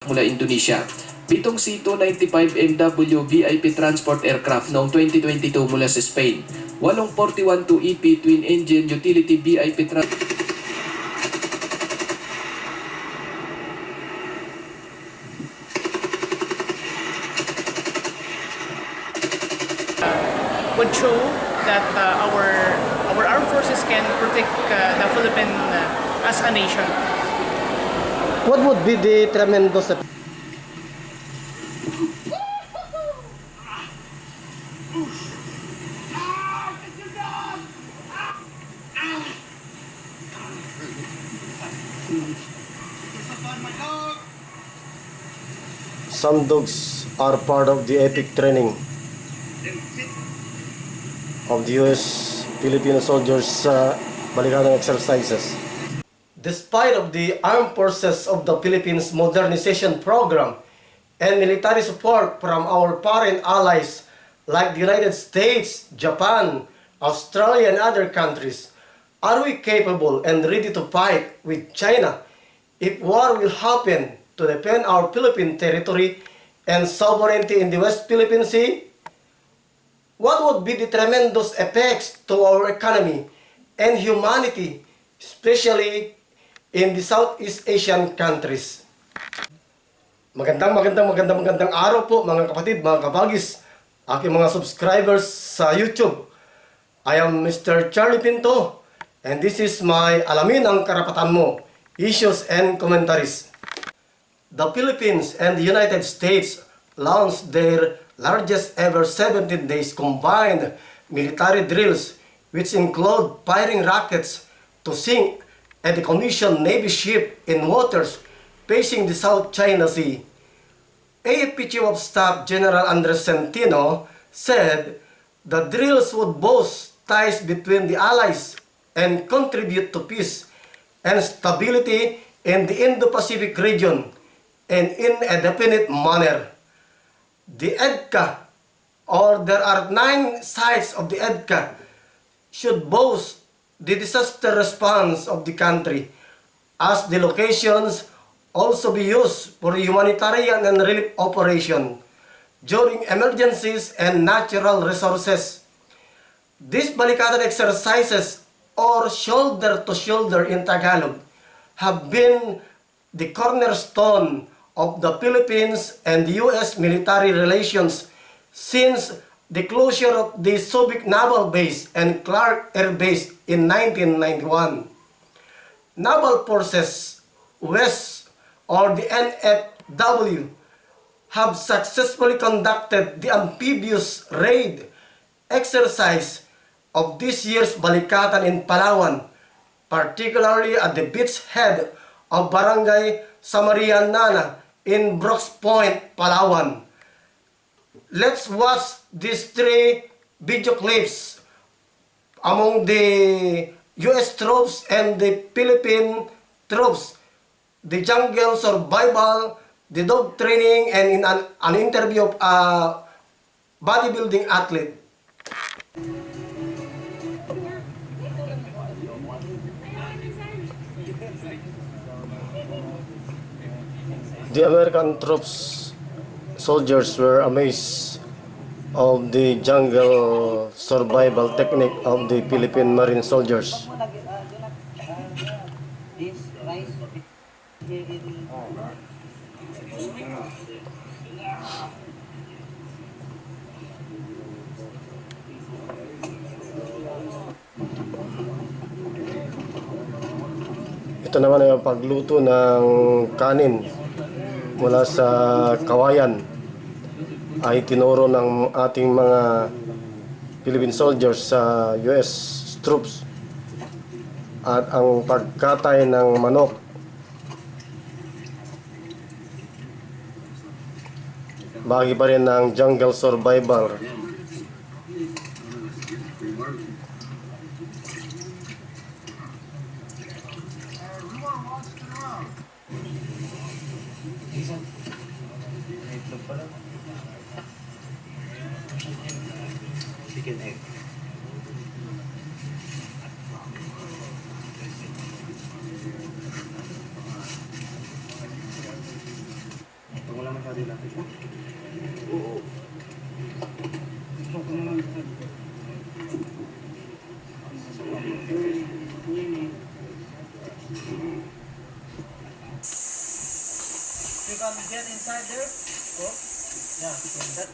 mula Indonesia. 7 C-295MW VIP transport aircraft noong 2022 mula sa Spain. 8 41-2EP twin-engine utility VIP would show that our armed forces can protect the Philippines as a nation. What would be the tremendous Some dogs are part of the epic training of the U.S. Filipino soldiers Balikatan exercises. Despite of the armed forces of the Philippines modernization program and military support from our foreign allies like the United States, Japan, Australia, and other countries, are we capable and ready to fight with China if war will happen to defend our Philippine territory and sovereignty in the West Philippine Sea? What would be the tremendous effects to our economy and humanity, especially in the Southeast Asian countries? Magandang araw po mga kapatid, mga kabagis, aking mga subscribers sa YouTube. I am Mr. Charlie Pinto, and this is my Alamin ang Karapatan Mo, issues and commentaries. The Philippines and the United States launched their largest ever 17 days combined military drills, which include firing rockets to sink a decommissioned Navy ship in waters facing the South China Sea. AFP Chief of Staff General Andres Centino said the drills would boost ties between the allies and contribute to peace and stability in the Indo-Pacific region and in a definite manner. The EDCA, or there are 9 sites of the EDCA, should boast the disaster response of the country, as the locations also be used for humanitarian and relief operation during emergencies and natural resources. These Balikatan exercises, or shoulder to shoulder in Tagalog, have been the cornerstone of the Philippines and U.S. military relations since the closure of the Subic Naval Base and Clark Air Base in 1991. Naval Forces West, or the NFW, have successfully conducted the amphibious raid exercise of this year's Balikatan in Palawan, particularly at the beachhead of Barangay Samarianana in Brooks Point, Palawan. Let's watch these 3 video clips among the U.S. troops and the Philippine troops, the jungle survival, the dog training, and in an interview of a bodybuilding athlete. The American troops, soldiers were amazed of the jungle survival technique of the Philippine Marine soldiers. Ito naman ay ang pagluto ng kanin mula sa kawayan ay tinuro ng ating mga Philippine soldiers sa US troops, at ang pagkatay ng manok bahagi pa rin ng jungle survival. Chicken egg. You can get inside there. Go. Yeah. That.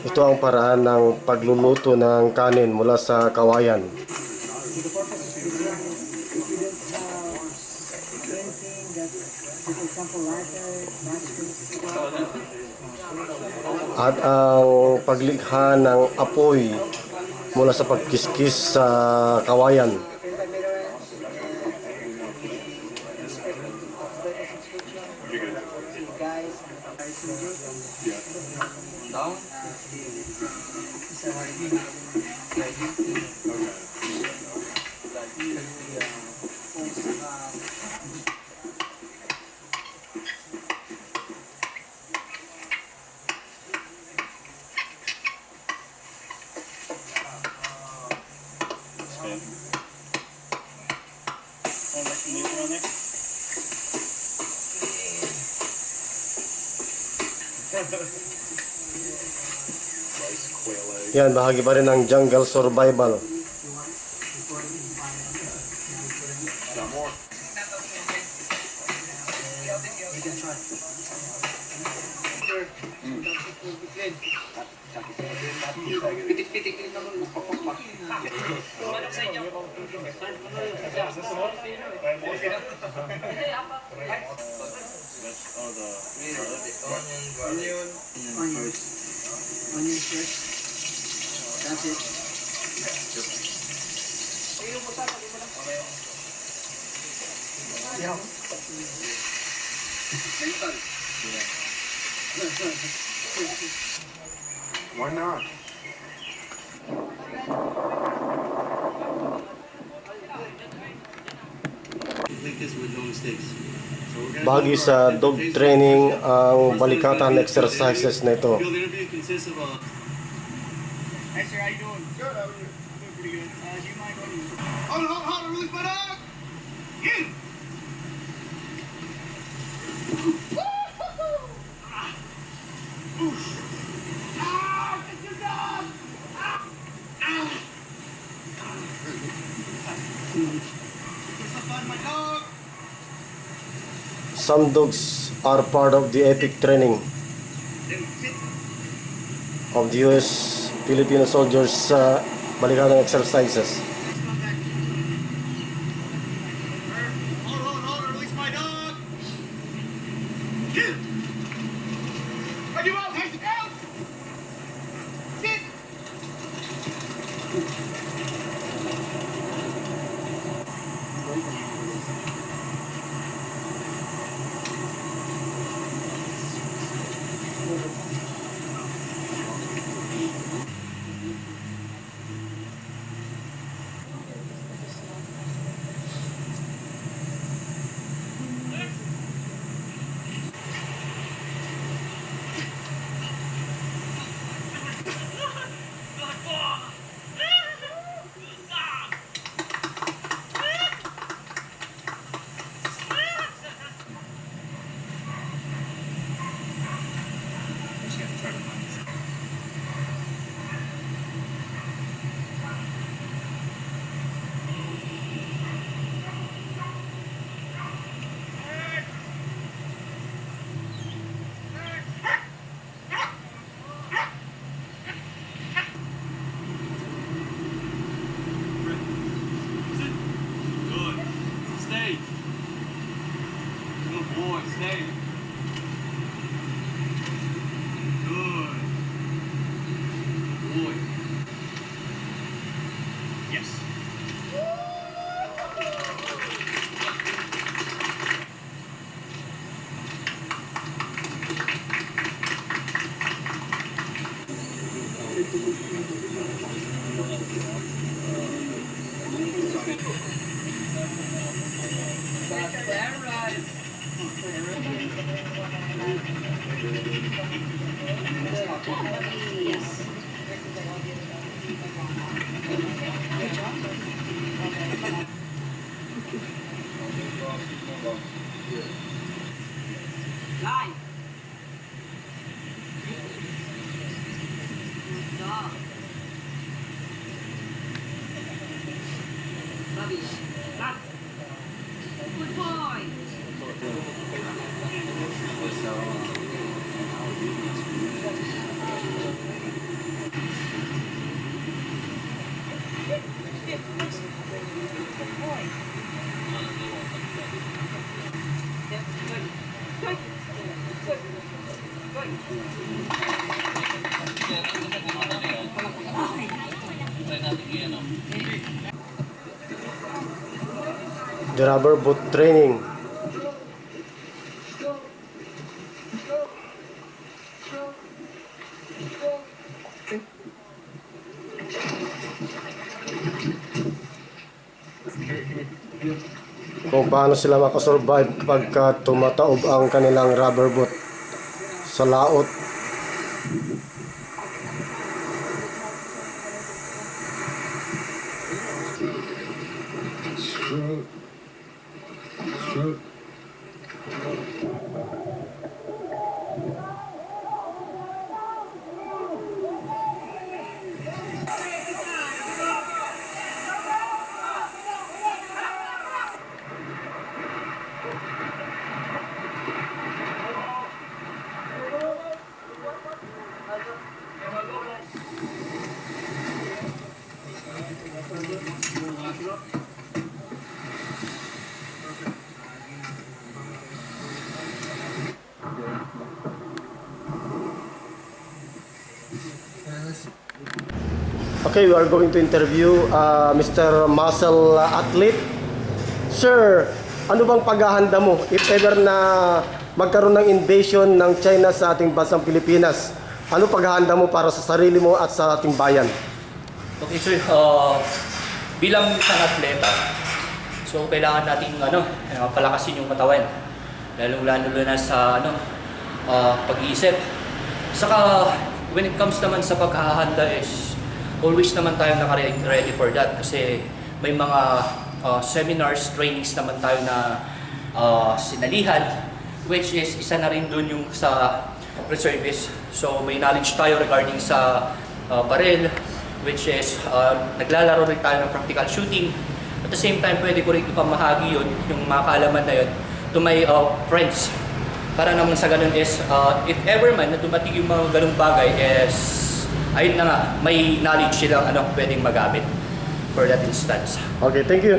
Ito ang paraan ng pagluluto ng kanin mula sa kawayan. At ang paglikha ng apoy mula sa pagkiskis sa kawayan. Yan, bahagi pa rin ng jungle survival. That's it. Why not? Make this with no mistakes. So we're gonna Bahagi sa dog training ang balikatan exercises na ito. The interview consists of a. Hey sir, how you doing? Good. How are you? Doing pretty good. Do you mind going? Hold on, release my dog. Get him. Some dogs are part of the epic training of the US Filipino soldiers sa balikatan exercises. Hold on, release my dog. Get him. Are you out? Hands down. Sit. Boy, stay. Good. Boy. Yes. Live. Bobby. Max. Good boy. The rubber boot training. Kung paano sila makasurvive kapag tumataob ang kanilang rubber boot sa laot. Okay, we are going to interview Mr. Muscle Athlete. Sir, ano bang paghahanda mo if ever na magkaroon ng invasion ng China sa ating bansang Pilipinas? Ano paghahanda mo para sa sarili mo at sa ating bayan? Okay, sir, bilang isang atleta, so kailangan natin palakasin yung katawan. Lalo na sa pag-iisip. Saka when it comes naman sa paghahanda is always naman tayo naka-ready for that kasi may mga seminars, trainings naman tayo na sinalihan, which is isa na rin dun yung sa reservist. So may knowledge tayo regarding sa barrel, which is naglalaro rin tayo ng practical shooting. At the same time, pwede ko rin ipamahagi yun, yung mga kaalaman na yun, to my friends. Para naman sa ganun is, if ever man na dumating yung mga ganung bagay is, ayun na nga, may knowledge silang pwedeng magamit for that instance. Okay, thank you.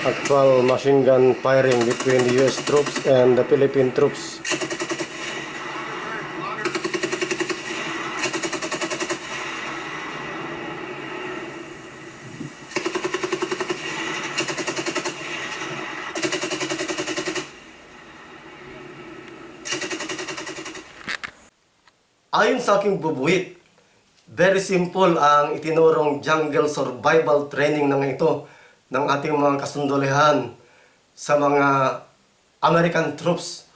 Actual machine gun firing between the US troops and the Philippine troops. Ayon sa aking bubuit, very simple ang itinurong jungle survival training ng ito ng ating mga kasundulihan sa mga American troops.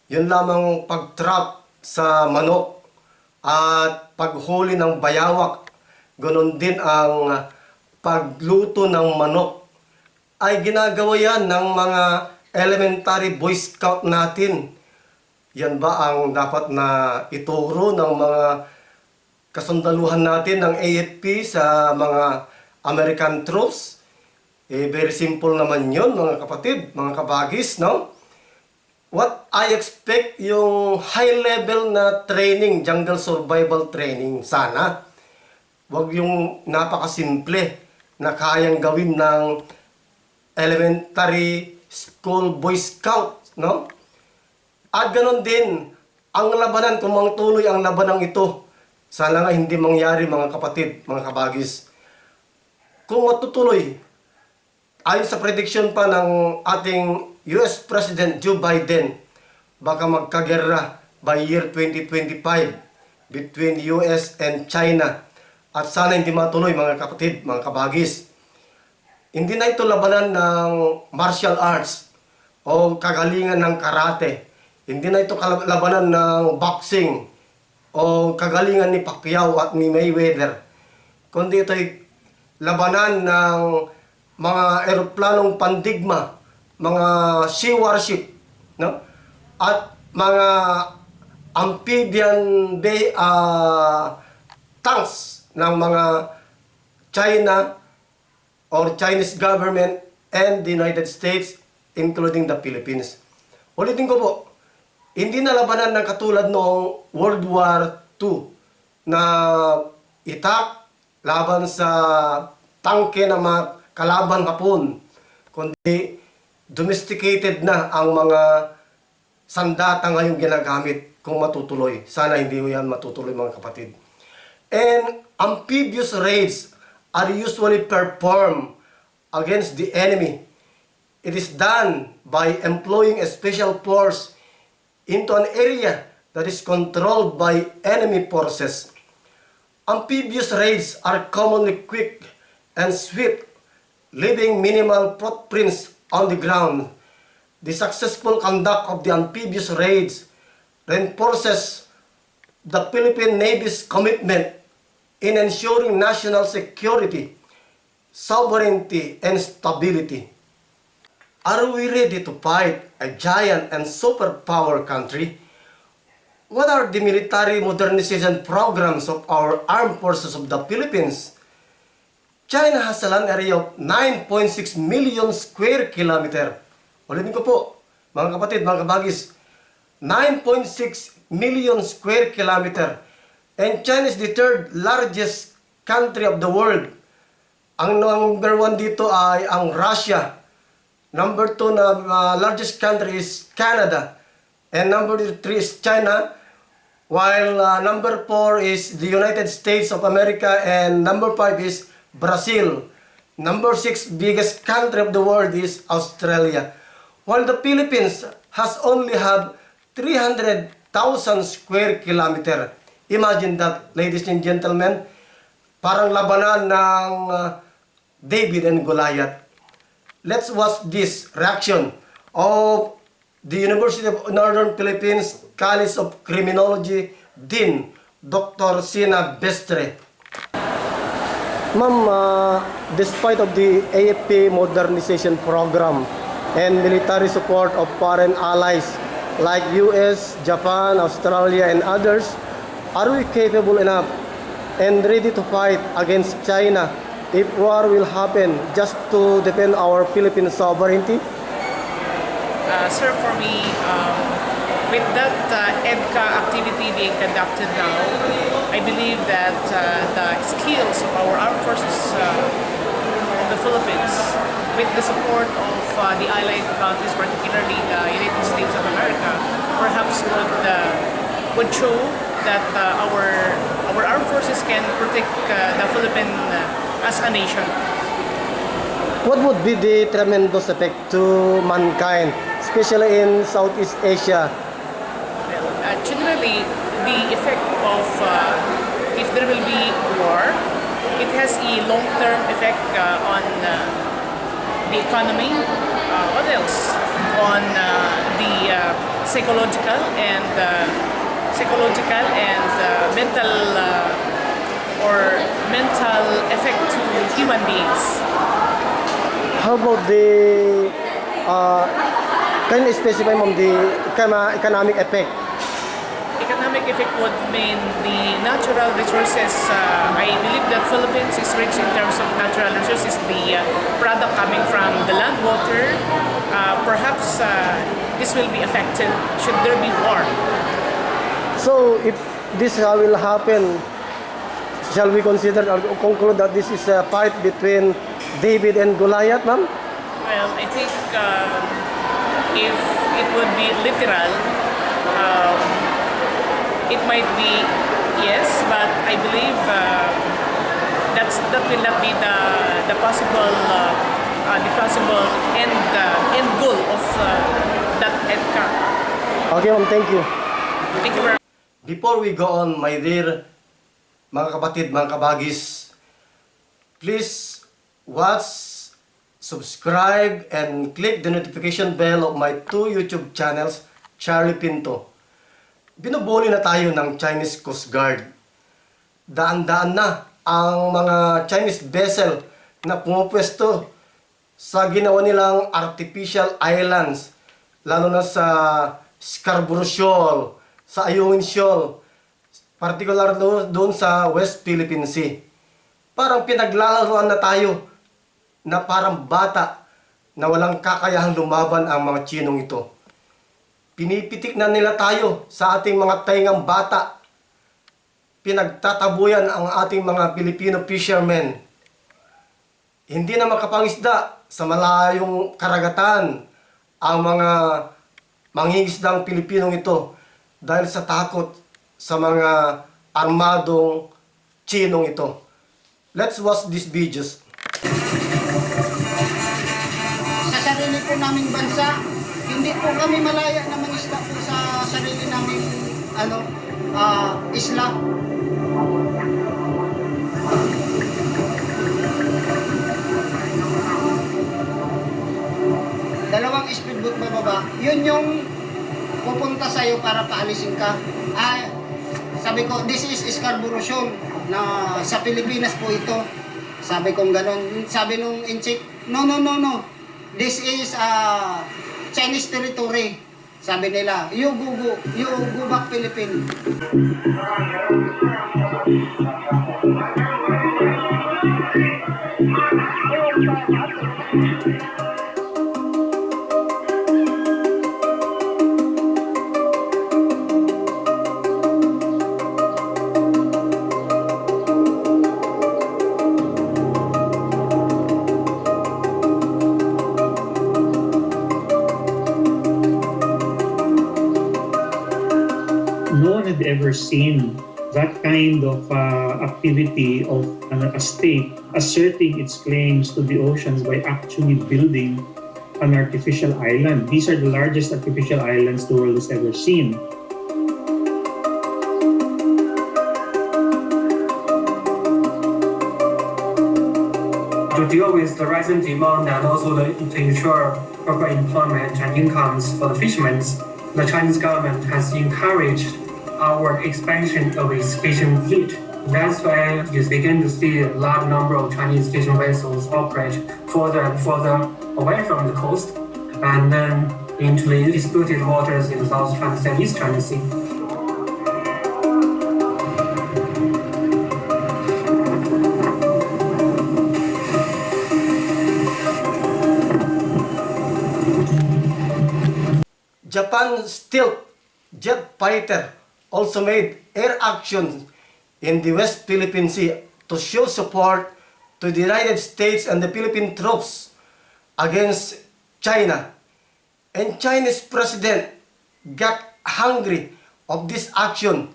Yun lamang pag-trap sa manok at paghuli ng bayawak, ganoon din ang pagluto ng manok. Ay ginagawa yan ng mga elementary boy scout natin. Yan ba ang dapat na ituro ng mga kasundaluhan natin ng AFP sa mga American troops? Very simple naman yun, mga kapatid, mga kabagis, no? What I expect yung high level na training, jungle survival training, sana. Wag yung napakasimple na kayang gawin ng elementary school boy scout, no? At ganon din, ang labanan, kung mangtuloy ang labanang ito, sana nga hindi mangyari, mga kapatid, mga kabagis. Kung matutuloy, ayon sa prediction pa ng ating US President Joe Biden, baka magkagerra by year 2025 between US and China. At sana hindi matuloy, mga kapatid, mga kabagis. Hindi na ito labanan ng martial arts o kagalingan ng karate. Hindi na ito labanan ng boxing o kagalingan ni Pacquiao at ni Mayweather. Kundi ito'y labanan ng mga eroplanong pandigma, mga sea warship, no? At mga amphibian tanks ng mga China or Chinese government and the United States, including the Philippines. Ulitin ko po, hindi na labanan ng katulad noong World War II na itak laban sa tangke ng mga kalaban Hapon, kundi domesticated na ang mga sandata ngayong ginagamit kung matutuloy. Sana hindi yan matutuloy mga kapatid. And amphibious raids are usually performed against the enemy. It is done by employing a special force into an area that is controlled by enemy forces. Amphibious raids are commonly quick and swift, leaving minimal footprints on the ground. The successful conduct of the amphibious raids reinforces the Philippine Navy's commitment in ensuring national security, sovereignty, and stability. Are we ready to fight a giant and superpower country? What are the military modernization programs of our armed forces of the Philippines? China has a land area of 9.6 million square kilometer. Ulitin ko po, mga kapatid, mga kabagis, 9.6 million square kilometer. And China is the third largest country of the world. Ang number 1 dito ay ang Russia. Number 2 na largest country is Canada. And number 3 is China. While number 4 is the United States of America. And number 5 is Brazil. Number 6 biggest country of the world is Australia. While the Philippines has only have 300,000 square kilometer. Imagine that, ladies and gentlemen. Parang labanan ng David and Goliath. Let's watch this reaction of the University of Northern Philippines College of Criminology Dean Dr. Sina Bestre. Ma'am, despite of the AFP modernization program and military support of foreign allies like US, Japan, Australia, and others, are we capable enough and ready to fight against China if war will happen just to defend our Philippine sovereignty? Sir, for me, with that EDCA activity being conducted now, I believe that the skills of our armed forces of the Philippines, with the support of the allied countries, particularly the United States of America, perhaps would show that our armed forces can protect the Philippines as a nation. What would be the tremendous effect to mankind, especially in Southeast Asia? Generally, the effect of if there will be war, it has a long-term effect on the economy. What else? On the psychological and mental mental effect to human beings. How about the, can you specify ma'am the economic effect? Economic effect would mean the natural resources. I believe that Philippines is rich in terms of natural resources. The product coming from the land, water, perhaps this will be affected should there be war. So if this will happen, shall we consider or conclude that this is a fight between David and Goliath, ma'am? Well, I think if it would be literal, it might be yes, but I believe that will not be the possible end goal of that EDCA. Okay, ma'am, thank you. Thank you very much. Before we go on, my dear mga kapatid, mga kabagis, please watch, subscribe, and click the notification bell of my 2 YouTube channels, Charlie Pinto. Binubuli na tayo ng Chinese Coast Guard. Daan-daan na ang mga Chinese vessel na pumupwesto sa ginawa nilang artificial islands, lalo na sa Scarborough Shoal, sa Ayungin Shoal, particular doon sa West Philippine Sea. Parang pinaglalaroan na tayo na parang bata na walang kakayahang lumaban ang mga Chinong ito. Pinipitik na nila tayo sa ating mga taingang bata. Pinagtatabuyan ang ating mga Filipino fishermen. Hindi na makapangisda sa malayong karagatan ang mga mangingisdang Pilipinong ito dahil sa takot sa mga armadong Chinong ito. Let's watch these videos. Sa sarili po naming bansa, hindi po kami malaya na mangisda po sa sarili naming isla. Dalawang speedboat bababa, yun yung pupunta sa'yo para paalisin ka. Sabi ko, this is Scarborough Shoal na sa Pilipinas po ito. Sabi kong ganon. Sabi nung inchik, no. This is Chinese territory. Sabi nila, you go back Philippines. No one had ever seen that kind of activity of a state asserting its claims to the oceans by actually building an artificial island. These are the largest artificial islands the world has ever seen. To deal with the rising demand and also to ensure proper employment and incomes for the fishermen, the Chinese government has encouraged our expansion of its fishing fleet. That's why you begin to see a large number of Chinese fishing vessels operate further and further away from the coast and then into the disputed waters in the South China Sea and East China Sea. Japan's stealth jet fighter also made air action in the West Philippine Sea to show support to the United States and the Philippine troops against China. And Chinese president got hungry of this action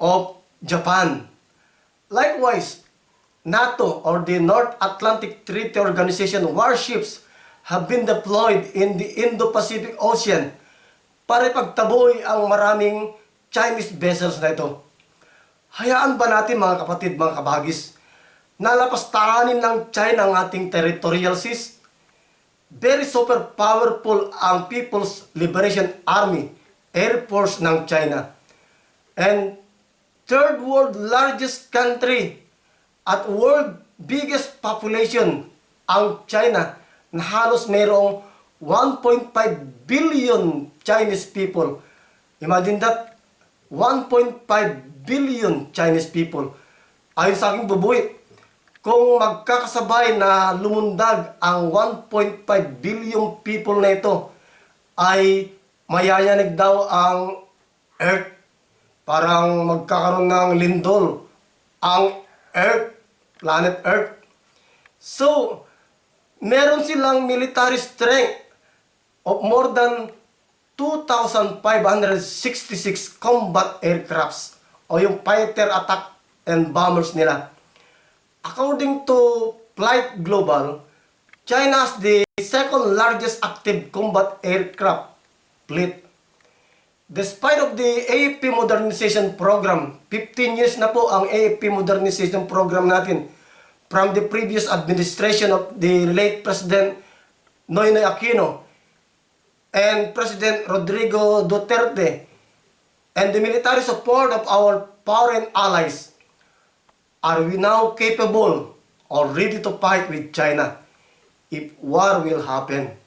of Japan. Likewise, NATO or the North Atlantic Treaty Organization warships have been deployed in the Indo-Pacific Ocean para ipagtaboy ang maraming Chinese vessels na ito. Hayaan ba natin mga kapatid, mga kabagis, na lapastahanin ng China ang ating territorial seas? Very super powerful ang People's Liberation Army, Air Force ng China. And third world largest country at world biggest population ang China na halos mayroong 1.5 billion Chinese people. Imagine that, 1.5 billion Chinese people. Ayon sa aking bubuit, kung magkakasabay na lumundag ang 1.5 billion people na ito, ay mayayanig daw ang Earth. Parang magkakaroon ng lindol ang Earth, planet Earth. So, meron silang military strength of more than 2,566 combat aircrafts o yung fighter attack and bombers nila. According to Flight Global, China has the second largest active combat aircraft fleet. Despite of the AFP Modernization Program, 15 years na po ang AFP Modernization Program natin from the previous administration of the late President Noynoy Aquino and President Rodrigo Duterte and the military support of our foreign allies, are we now capable or ready to fight with China? if war will happen.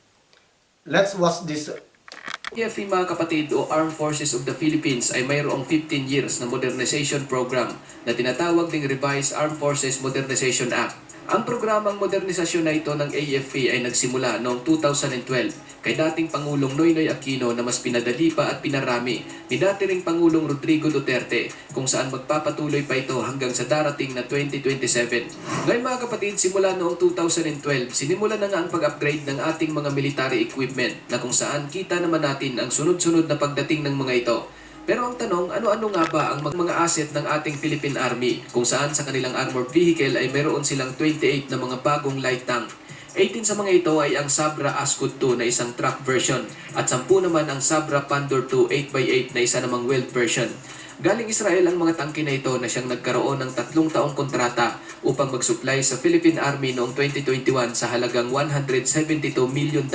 Let's watch this. AFP mga kapatid o Armed Forces of the Philippines ay mayroong 15 years na modernization program na tinatawag ding Revised Armed Forces Modernization Act. Ang programang modernisasyon na ito ng AFP ay nagsimula noong 2012 kay dating Pangulong Noynoy Aquino na mas pinadali pa at pinarami ni dati ring Pangulong Rodrigo Duterte kung saan magpapatuloy pa ito hanggang sa darating na 2027. Ngayon mga kapatid, simula noong 2012, sinimula na nga ang pag-upgrade ng ating mga military equipment na kung saan kita naman natin ang sunod-sunod na pagdating ng mga ito. Pero ang tanong, ano-ano nga ba ang mga asset ng ating Philippine Army kung saan sa kanilang armored vehicle ay mayroon silang 28 na mga bagong light tank. 18 sa mga ito ay ang Sabra Ascot 2 na isang truck version at 10 naman ang Sabra Pandor 2 8x8 na isa namang wheeled version. Galing Israel ang mga tangke na ito na siyang nagkaroon ng 3 taong kontrata upang mag-supply sa Philippine Army noong 2021 sa halagang $172 million.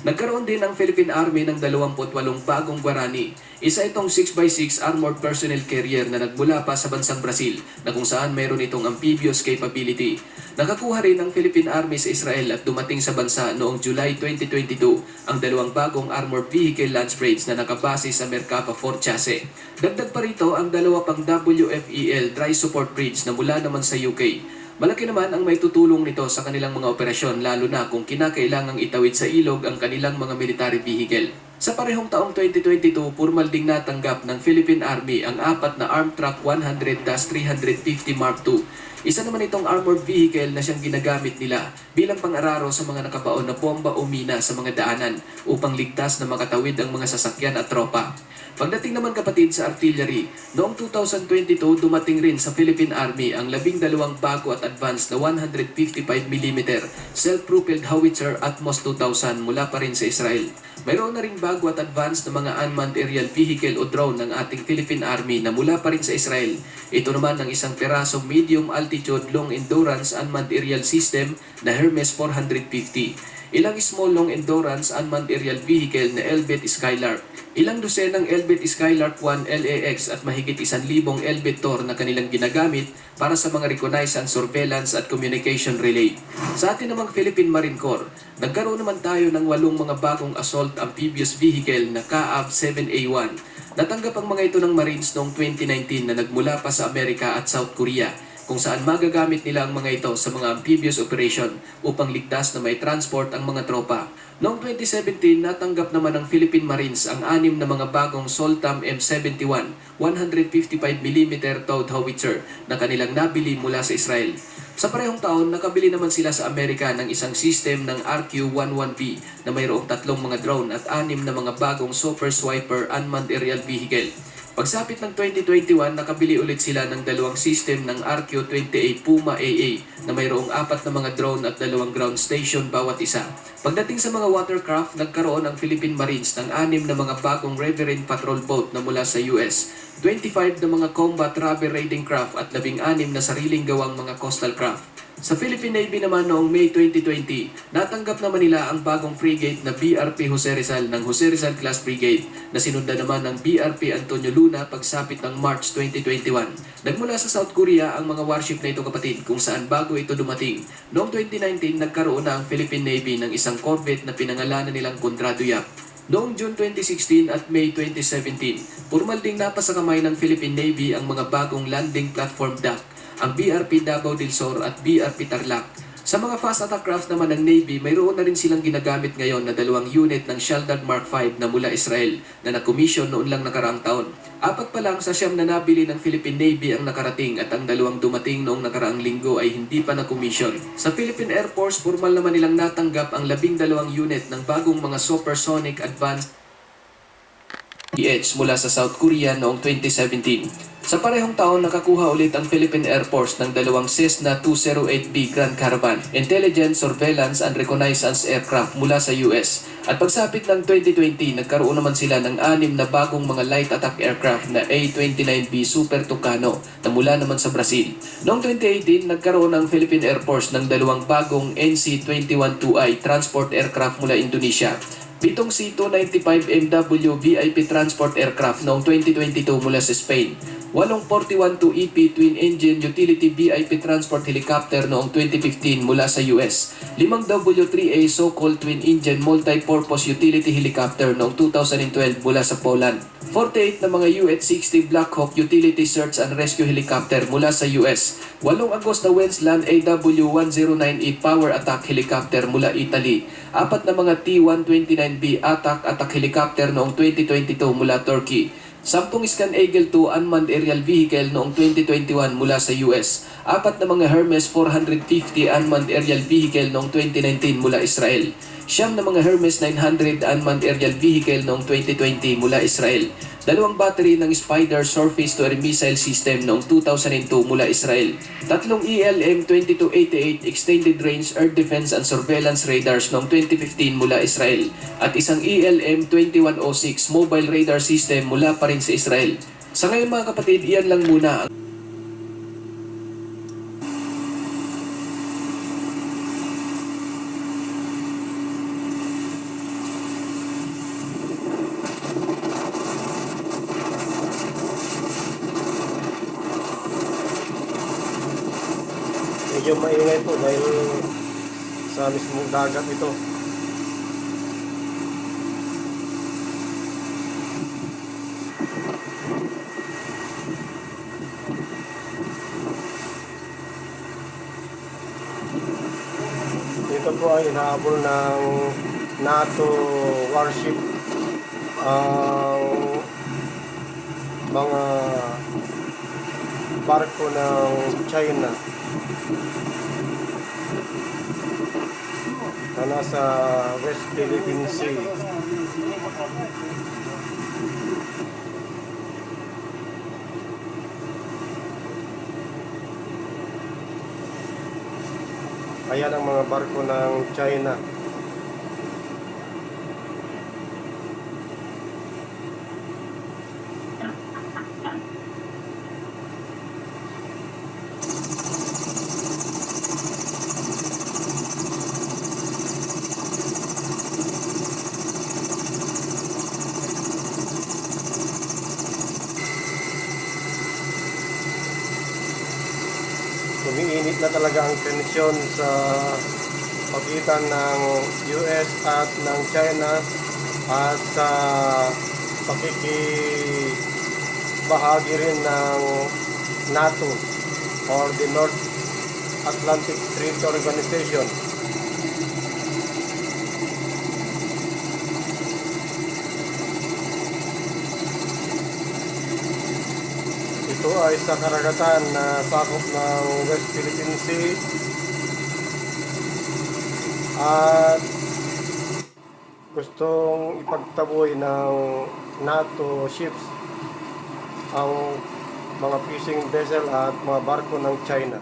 Nagkaroon din ang Philippine Army ng 28 bagong Guarani. Isa itong 6x6 armored personnel carrier na nagmula pa sa bansang Brazil na kung saan mayroon itong amphibious capability. Nakakuha rin ng Philippine Army sa Israel at dumating sa bansa noong July 2022 ang 2 bagong armored vehicle launch brigades na nakabase sa Merkava 4 chassis. Dagdag pa rito ang 2 pang WFEL dry support bridge na mula naman sa UK. Malaki naman ang may tutulong nito sa kanilang mga operasyon lalo na kung kinakailangang itawid sa ilog ang kanilang mga military vehicle. Sa parehong taong 2022, formal ding natanggap ng Philippine Army ang 4 na Armed Truck 100-350 Mark II. Isa naman itong armored vehicle na siyang ginagamit nila bilang pang-araro sa mga nakabaon na bomba o mina sa mga daanan upang ligtas na makatawid ang mga sasakyan at tropa. Pagdating naman kapatid sa artillery, noong 2022 dumating rin sa Philippine Army ang 12 bago at advanced na 155mm self-propelled howitzer Atmos 2000 mula pa rin sa Israel. Mayroon na rin bago at advanced na mga unmanned aerial vehicle o drone ng ating Philippine Army na mula pa rin sa Israel. Ito naman ang isang perasong medium altitude long endurance unmanned aerial system na Hermes 450. Ilang small long endurance unmanned aerial vehicle na Elbit Skylark, ilang dosenang Elbit Skylark 1 LAX at mahigit 1,000 Elbit Tor na kanilang ginagamit para sa mga reconnaissance, surveillance at communication relay. Sa atin namang Philippine Marine Corps, nagkaroon naman tayo ng 8 mga bagong assault amphibious vehicle na KAAV 7A1. Natanggap ang mga ito ng Marines noong 2019 na nagmula pa sa Amerika at South Korea, kung saan magagamit nila ang mga ito sa mga amphibious operation upang ligtas na may transport ang mga tropa. Noong 2017, natanggap naman ng Philippine Marines ang 6 na mga bagong Soltam M71 155mm towed howitzer na kanilang nabili mula sa Israel. Sa parehong taon, nakabili naman sila sa Amerika ng isang system ng RQ-11B na mayroong 3 mga drone at 6 na mga bagong Super Swiper unmanned aerial vehicle. Pagsapit ng 2021, nakabili ulit sila ng 2 system ng RQ-28 Puma AA na mayroong 4 na mga drone at 2 ground station bawat isa. Pagdating sa mga watercraft, nagkaroon ang Philippine Marines ng 6 na mga bagong Riverine Patrol Boat na mula sa US, 25 na mga Combat Rubber Raiding Craft at 16 na sariling gawang mga coastal craft. Sa Philippine Navy naman noong May 2020, natanggap naman nila ang bagong frigate na BRP Jose Rizal ng Jose Rizal Class Frigate na sinundan naman ng BRP Antonio Luna pagsapit ng March 2021. Nagmula sa South Korea ang mga warship na ito kapatid kung saan bago ito dumating. Noong 2019, nagkaroon na ang Philippine Navy ng isang corvette na pinangalanan nilang Conrado Yap. Noong June 2016 at May 2017, formal ding napasa kamay ng Philippine Navy ang mga bagong landing platform dock, ang BRP Davao del Sur at BRP Tarlac. Sa mga fast attack craft naman ng Navy, mayroon na rin silang ginagamit ngayon na 2 unit ng Shaldag Mark V na mula Israel na na-commission noon lang nakaraang taon. 4 pa lang sa 9 na nabili ng Philippine Navy ang nakarating at ang 2 dumating noong nakaraang linggo ay hindi pa na-commission. Sa Philippine Air Force, formal naman nilang natanggap ang 12 unit ng bagong mga supersonic advanced mula sa South Korea noong 2017. Sa parehong taon, nakakuha ulit ang Philippine Air Force ng 2 Cessna 208B Grand Caravan Intelligence, Surveillance and Reconnaissance Aircraft mula sa US. At pagsapit ng 2020, nagkaroon naman sila ng 6 na bagong mga light attack aircraft na A-29B Super Tucano na mula naman sa Brazil. Noong 2018, nagkaroon ang Philippine Air Force ng 2 bagong NC-21-2I transport aircraft mula Indonesia. 7 C-295MW VIP transport aircraft noong 2022 mula sa Spain. 8 41-2EP twin-engine utility VIP transport helicopter noong 2015 mula sa US, 5 W3A so-called twin-engine multi-purpose utility helicopter noong 2012 mula sa Poland, 48 na mga UH-60 Black Hawk utility search and rescue helicopter mula sa US, 8 Agosta Wensland AW109E power attack helicopter mula Italy, 4 na mga T-129B attack helicopter noong 2022 mula Turkey, 10 Scan Eagle 2 unmanned aerial vehicle noong 2021 mula sa US, 4 na mga Hermes 450 unmanned aerial vehicle noong 2019 mula Israel, 9 na mga Hermes 900 unmanned aerial vehicle noong 2020 mula Israel, 2 battery ng Spider surface-to-air missile system noong 2002 mula Israel, 3 ELM-2288 extended range air defense and surveillance radars noong 2015 mula Israel, at isang ELM-2106 mobile radar system mula pa rin sa Israel. Sa ngayon mga kapatid, iyan lang muna. Medyo maingay po dahil sa mismong dagat ito. Ito po ay inaabol ng NATO warship ang mga barko ng China na nasa West Philippine Sea. Ayan ang mga barko ng China. Umiinit na talaga ang tensyon sa pagitan ng US at ng China at sa pakikibahagi rin ng NATO or the North Atlantic Treaty Organization. Ito ay sa karagatan na sakop ng West Philippine Sea at gustong ipagtaboy ng NATO ships ang mga fishing vessel at mga barko ng China.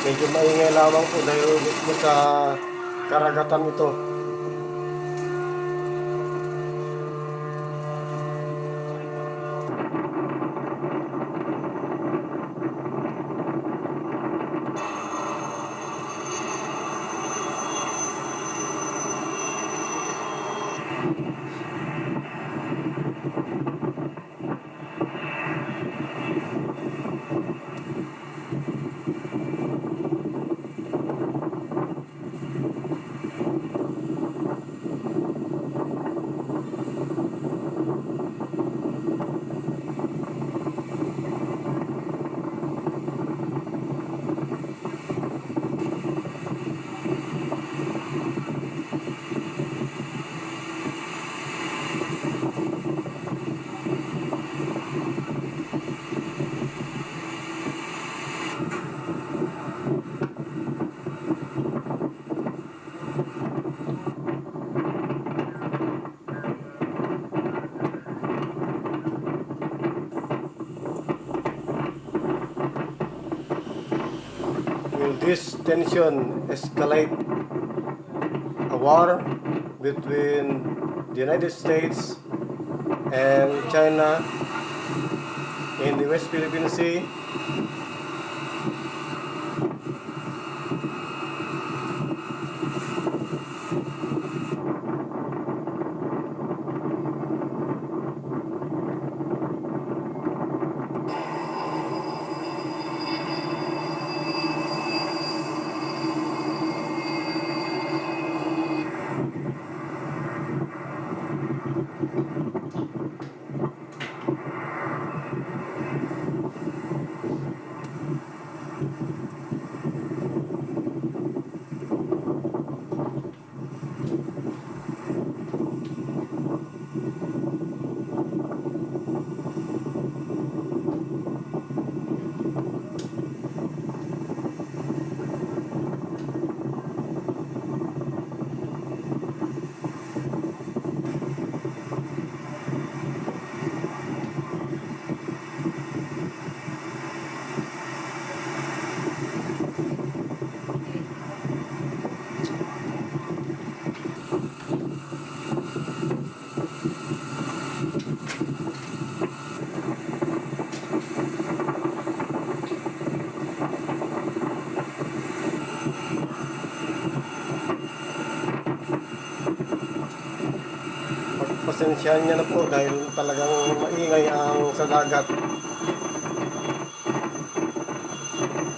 Medyo maingay lamang po dahil mismo sa karagatan ito. Will this tension escalate a war between the United States and China in the West Philippine Sea. Pagpasensyahan niya na po dahil talagang maingay ang sa dagat.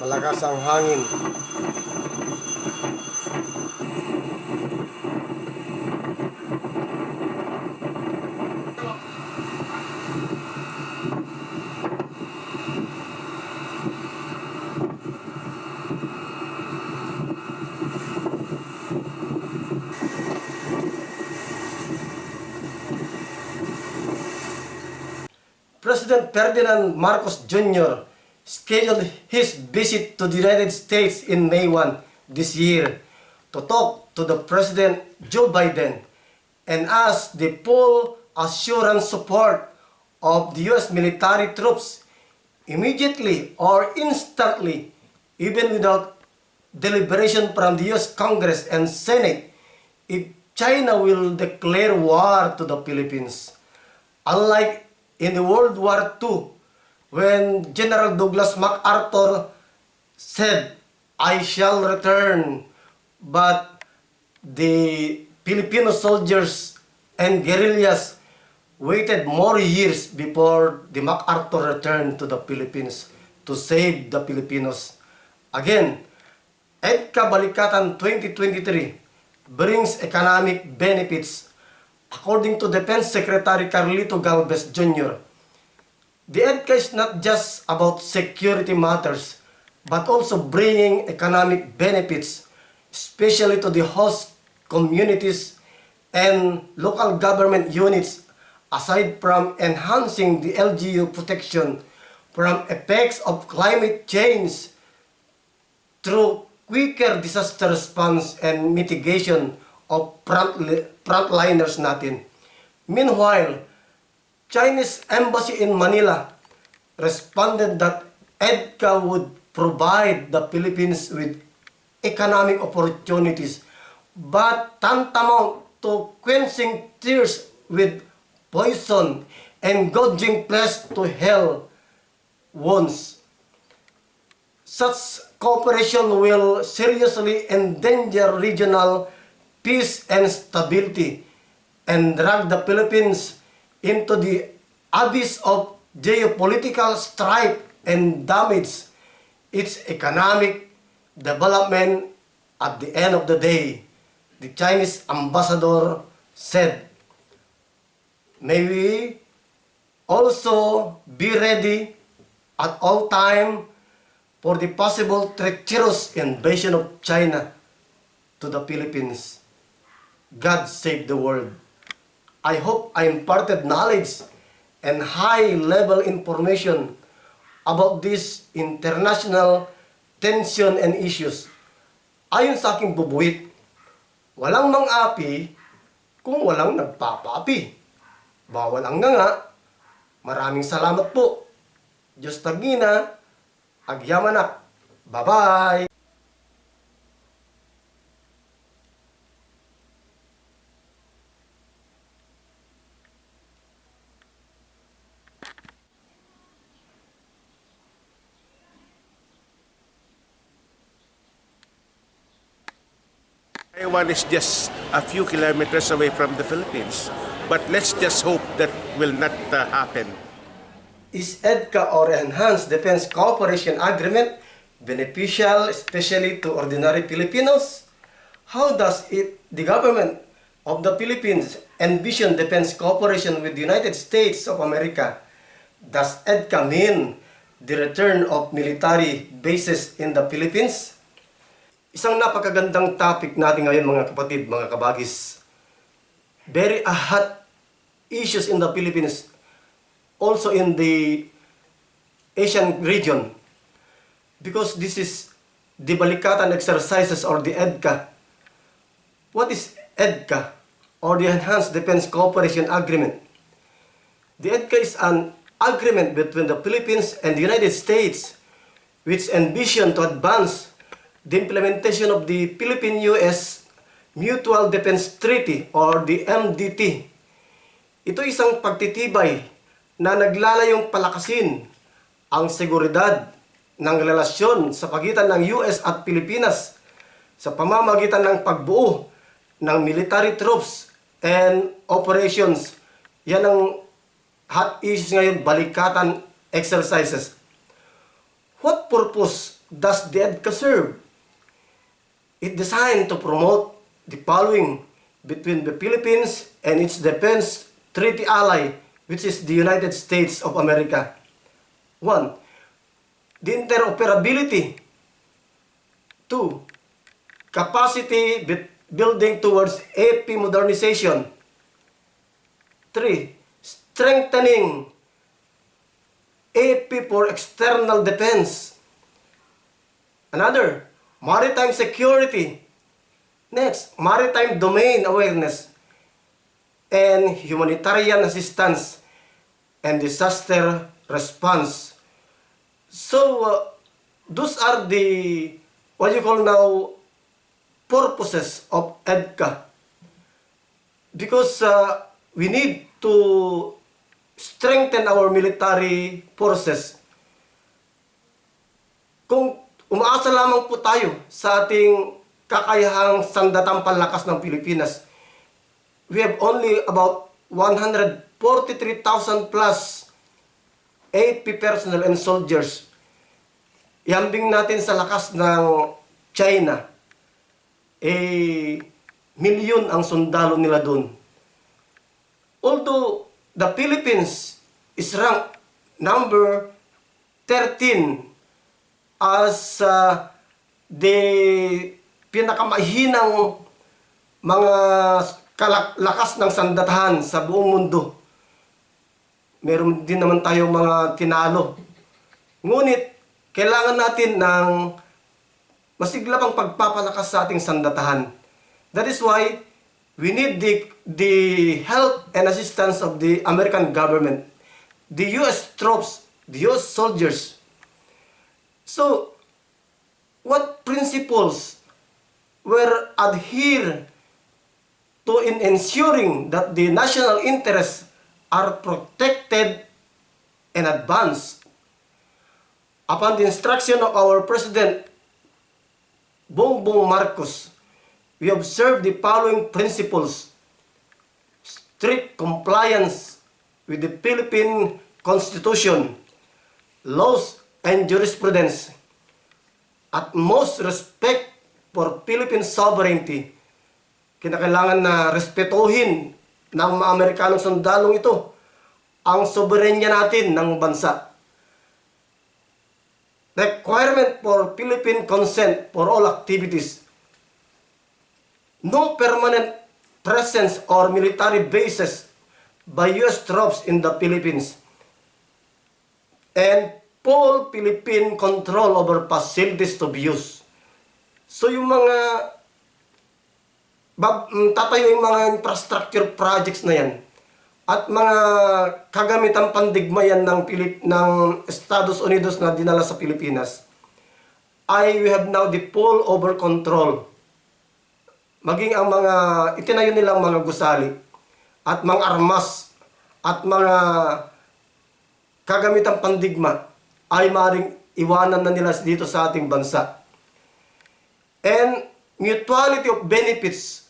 Malakas ang hangin. President Ferdinand Marcos Jr. scheduled his visit to the United States in May 1 this year to talk to the President Joe Biden and ask the full assurance support of the U.S. military troops immediately or instantly, even without deliberation from the U.S. Congress and Senate, if China will declare war to the Philippines. Unlike in the World War II, when General Douglas MacArthur said, "I shall return," but the Filipino soldiers and guerrillas waited more years before the MacArthur returned to the Philippines to save the Filipinos. Again, EDCA Balikatan 2023 brings economic benefits. According to Defense Secretary Carlito Galvez Jr., the EDCA is not just about security matters, but also bringing economic benefits, especially to the host communities and local government units, aside from enhancing the LGU protection from effects of climate change through quicker disaster response and mitigation of frontliners natin. Meanwhile, Chinese embassy in Manila responded that EDCA would provide the Philippines with economic opportunities, but tantamount to quenching thirst with poison and gouging flesh to hell wounds. Such cooperation will seriously endanger regional peace and stability and drag the Philippines into the abyss of geopolitical strife and damage its economic development. At the end of the day, the Chinese ambassador said, "May we also be ready at all time for the possible treacherous invasion of China to the Philippines. God save the world." I hope I imparted knowledge and high-level information about this international tension and issues. Ayon sa aking bubuit, walang mang-api kung walang nagpapaapi. Bawal ang nganga. Maraming salamat po. Diyos tagina, agyamanak. Bye-bye! Taiwan is just a few kilometers away from the Philippines, but let's just hope that will not happen. Is EDCA or Enhanced Defense Cooperation Agreement beneficial especially to ordinary Filipinos? How does the government of the Philippines envision defense cooperation with the United States of America? Does EDCA mean the return of military bases in the Philippines? Isang napakagandang topic natin ngayon mga kapatid, mga kabagis. Very hot issues in the Philippines, also in the Asian region. Because this is the Balikatan exercises or the EDCA. What is EDCA or the Enhanced Defense Cooperation Agreement? The EDCA is an agreement between the Philippines and the United States which envision to advance the implementation of the Philippine-US Mutual Defense Treaty or the MDT. Ito isang pagtitibay na naglalayong palakasin ang seguridad ng relasyon sa pagitan ng US at Pilipinas sa pamamagitan ng pagbuo ng military troops and operations. Yan ang hot issues ngayon, balikatan exercises. What purpose does the EDCA serve? It designed to promote the following between the Philippines and its defense treaty ally, which is the United States of America. 1. The interoperability. 2. Capacity building towards AP modernization. 3. Strengthening AP for external defense. Another, maritime security. Next, maritime domain awareness and humanitarian assistance and disaster response. So, those are the, what you call now, purposes of EDCA. Because we need to strengthen our military forces. Kung umaasa lamang po tayo sa ating kakayahang sandatang panlakas ng Pilipinas, we have only about 143,000 plus AP personnel and soldiers. Ihambing natin sa lakas ng China, milyon ang sundalo nila doon. Although the Philippines is ranked number 13 as the pinakamahinang mga lakas ng sandatahan sa buong mundo. Meron din naman tayong mga tinalo. Ngunit, kailangan natin ng masigla pang pagpapalakas sa ating sandatahan. That is why we need the help and assistance of the American government, the US troops, the US soldiers. So, what principles were adhered to in ensuring that the national interests are protected and advanced? Upon the instruction of our President Bongbong Marcos, we observe the following principles: strict compliance with the Philippine Constitution, laws and jurisprudence, utmost respect for Philippine sovereignty. Kinakailangan na respetuhin ng mga Amerikanong sundalong ito ang soberenya natin ng bansa. Requirement for Philippine consent for all activities. No permanent presence or military bases by US troops in the Philippines. And full Philippine control over facilities to be used. So yung mga tatayo yung mga infrastructure projects na yan at mga kagamitan pandigmayan ng Estados Unidos na dinala sa Pilipinas, we have now the full over control. Maging ang mga itinayo nilang mga gusali at mga armas at mga kagamitan pandigma ay maaaring iwanan na nila dito sa ating bansa. And mutuality of benefits,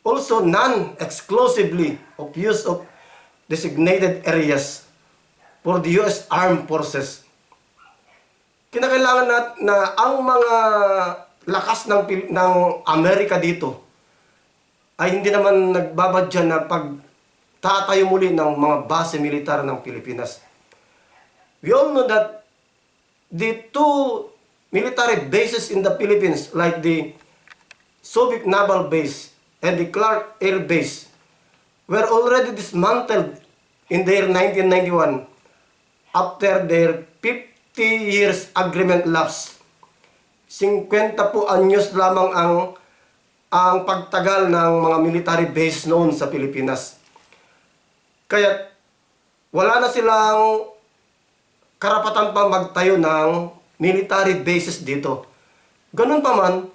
also non-exclusively of use of designated areas for the U.S. Armed Forces. Kinakailangan na ang mga lakas ng Amerika dito ay hindi naman nagbabadya na pagtatayo muli ng mga base militar ng Pilipinas. We all know that the two military bases in the Philippines, like the Subic Naval Base and the Clark Air Base, were already dismantled in the year 1991 after their 50 years agreement lapse. 50 po anyos lamang ang pagtagal ng mga military base noon sa Pilipinas. Kaya wala na silang karapatan pa magtayo ng military bases dito. Ganun pa man,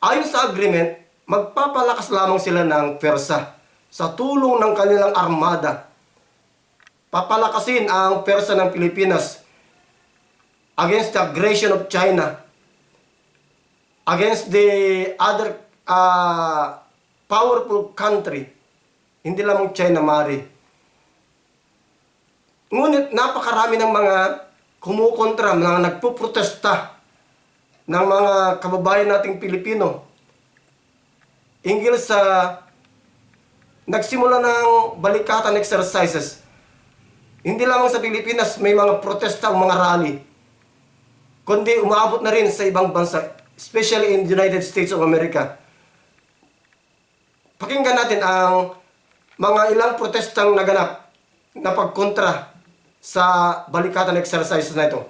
ayon sa agreement, magpapalakas lamang sila ng pwersa sa tulong ng kanilang armada. Papalakasin ang pwersa ng Pilipinas against the aggression of China, against the other powerful country, hindi lamang China, mari. Ngunit napakarami ng mga kumukontra, mga nagpuprotesta ng mga kababayan nating Pilipino hinggil sa nagsimula ng balikatan exercises. Hindi lamang sa Pilipinas may mga protesta o mga rally, kundi umaabot na rin sa ibang bansa, especially in the United States of America. Pakinggan natin ang mga ilang protestang naganap na pagkontra sa balikatan exercises na ito.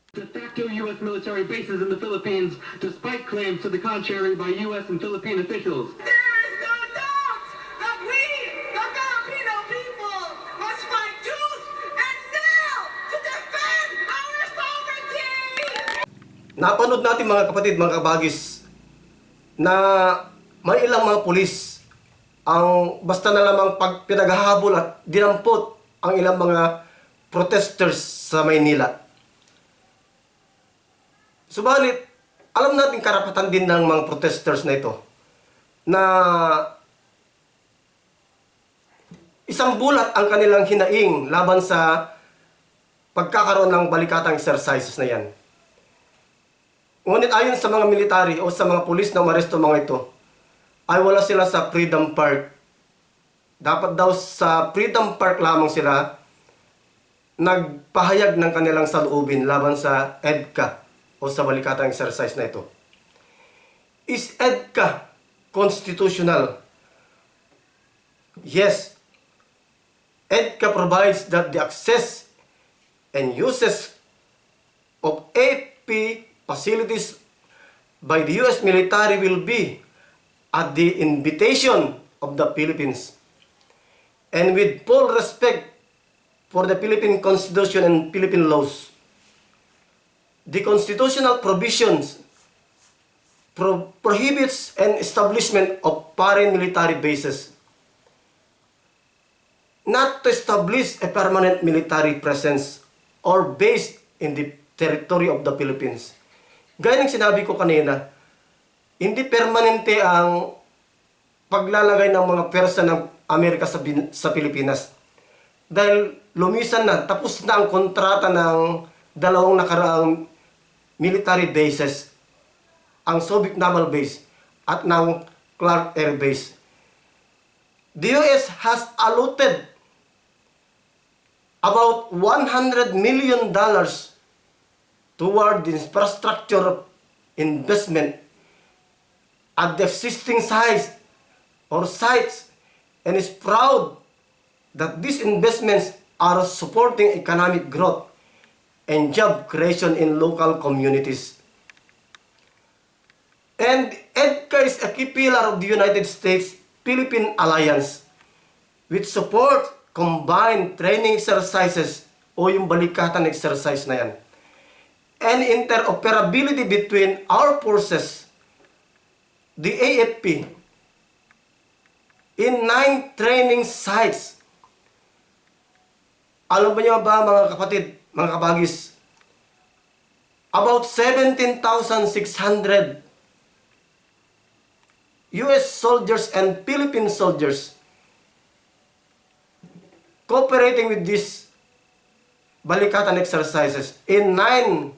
De facto U.S. military bases in the Philippines, despite claims to the contrary by U.S. and Philippine officials. There is no doubt that we, the Filipino people, must fight tooth and nail to defend our sovereignty! Napanood natin mga kapatid, mga kabagis, na may ilang mga pulis ang basta na lamang pinaghahabol at dinampot ang ilang mga protesters sa Maynila. Subalit, alam natin karapatan din ng mga protesters na ito na isang bulat ang kanilang hinaing laban sa pagkakaroon ng balikatang exercises na yan. Ngunit ayon sa mga military o sa mga pulis na umaresto mga ito, ay wala sila sa Freedom Park. Dapat daw sa Freedom Park lamang sila nagpahayag ng kanilang saloobin laban sa EDCA o sa balikatang exercise na ito. Is EDCA constitutional? Yes. EDCA provides that the access and uses of AP facilities by the U.S. military will be at the invitation of the Philippines and with full respect for the Philippine Constitution and Philippine laws. The constitutional provisions prohibits an establishment of foreign military bases, not to establish a permanent military presence or base in the territory of the Philippines. Gaya ng sinabi ko kanina, hindi permanente ang paglalagay ng mga pwersa ng Amerika sa Pilipinas. Dahil lumisan na, tapos na ang kontrata ng dalawang nakaraang military bases, ang Subic Naval Base at ng Clark Air Base. The US has allotted about $100 million toward the infrastructure investment at the existing sites and is proud that these investments are supporting economic growth and job creation in local communities. And EDCA is a key pillar of the United States-Philippine alliance, which supports combined training exercises o yung balikatan exercise na yan, and interoperability between our forces, the AFP, in 9 training sites. Alam ba niyo ba mga kapatid, mga kabagis, about 17,600 US soldiers and Philippine soldiers cooperating with these balikatan exercises in 9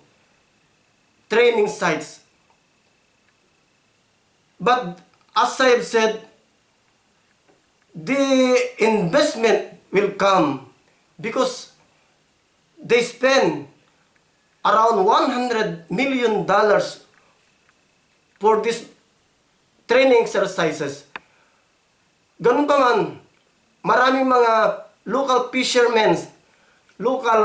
training sites. But as I have said, the investment will come because they spend around $100 million for this training exercises. Ganun pa man, maraming mga local fishermen, local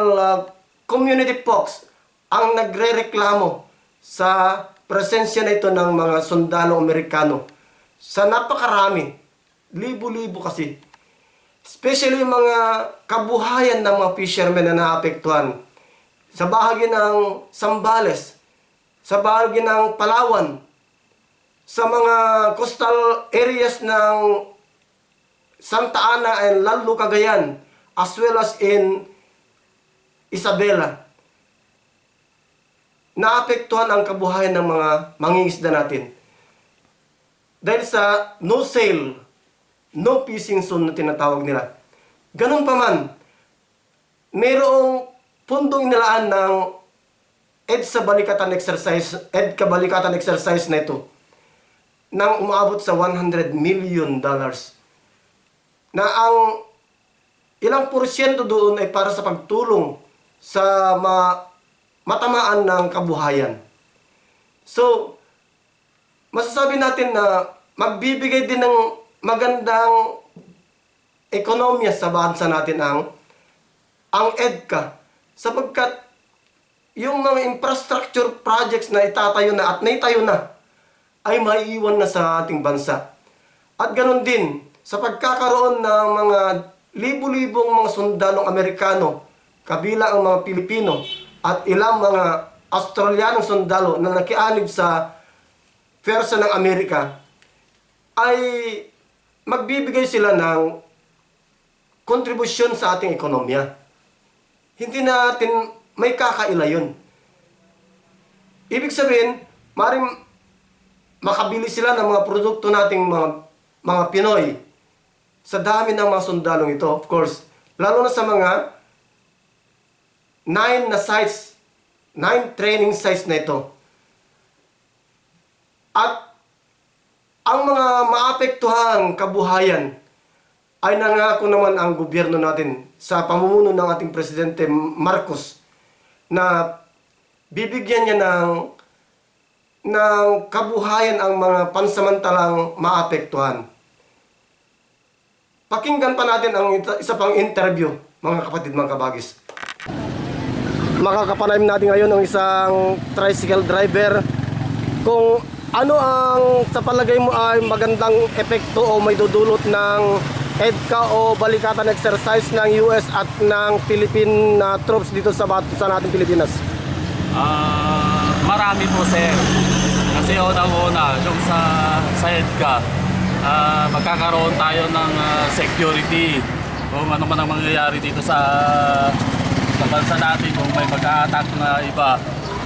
community folks ang nagre-reklamo sa presensya na ito ng mga sundalo Amerikano. Sa napakarami, libo-libo kasi. Especially yung mga kabuhayan ng mga fishermen na naapektuhan. Sa bahagi ng Zambales, sa bahagi ng Palawan, sa mga coastal areas ng Santa Ana and Lalo, Cagayan, as well as in Isabela, naapektuhan ang kabuhayan ng mga mangingisda natin. Dahil sa no sale, no fishing zone na tinatawag nila. Ganun pa man, mayroong pundong nilaan ng EDSA balikatan exercise, EDCA balikatan exercise na ito, nang umabot sa $100 million. Na ang ilang porsyento doon ay para sa pagtulong sa matamaan ng kabuhayan. So, masasabi natin na magbibigay din ng magandang ekonomiya sa bansa natin ang EDCA, sapagkat yung mga infrastructure projects na itatayo na at naitayo na ay maiiwan na sa ating bansa. At ganoon din, sa pagkakaroon ng mga libu-libong mga sundalong Amerikano, kabilang ang mga Pilipino, at ilang mga Australianong sundalo na nakianib sa pwersa ng Amerika, ay magbibigay sila ng kontribusyon sa ating ekonomiya. Hindi natin may kakaila yun. Ibig sabihin, maring makabili sila ng mga produkto nating mga Pinoy sa dami ng mga sundalong ito, of course. Lalo na sa mga 9 na sites, 9 training sites na ito. At ang mga maapektuhang kabuhayan ay nangako naman ang gobyerno natin sa pamumuno ng ating Presidente Marcos na bibigyan niya ng kabuhayan ang mga pansamantalang maapektuhan. Pakinggan pa natin ang isa pang interview, mga kapatid, mga kabagis. Makakapanayam natin ngayon ng isang tricycle driver kung ano ang sa palagay mo ay magandang epekto o may dudulot ng EDCA o balikatan exercise ng US at ng Philippine troops dito sa nating Pilipinas. Marami po, sir. Kasi unang-una, yung sa EDCA, magkakaroon tayo ng security kung ano man ang mangyayari dito sa bansa natin, kung may mag-a-attack na iba.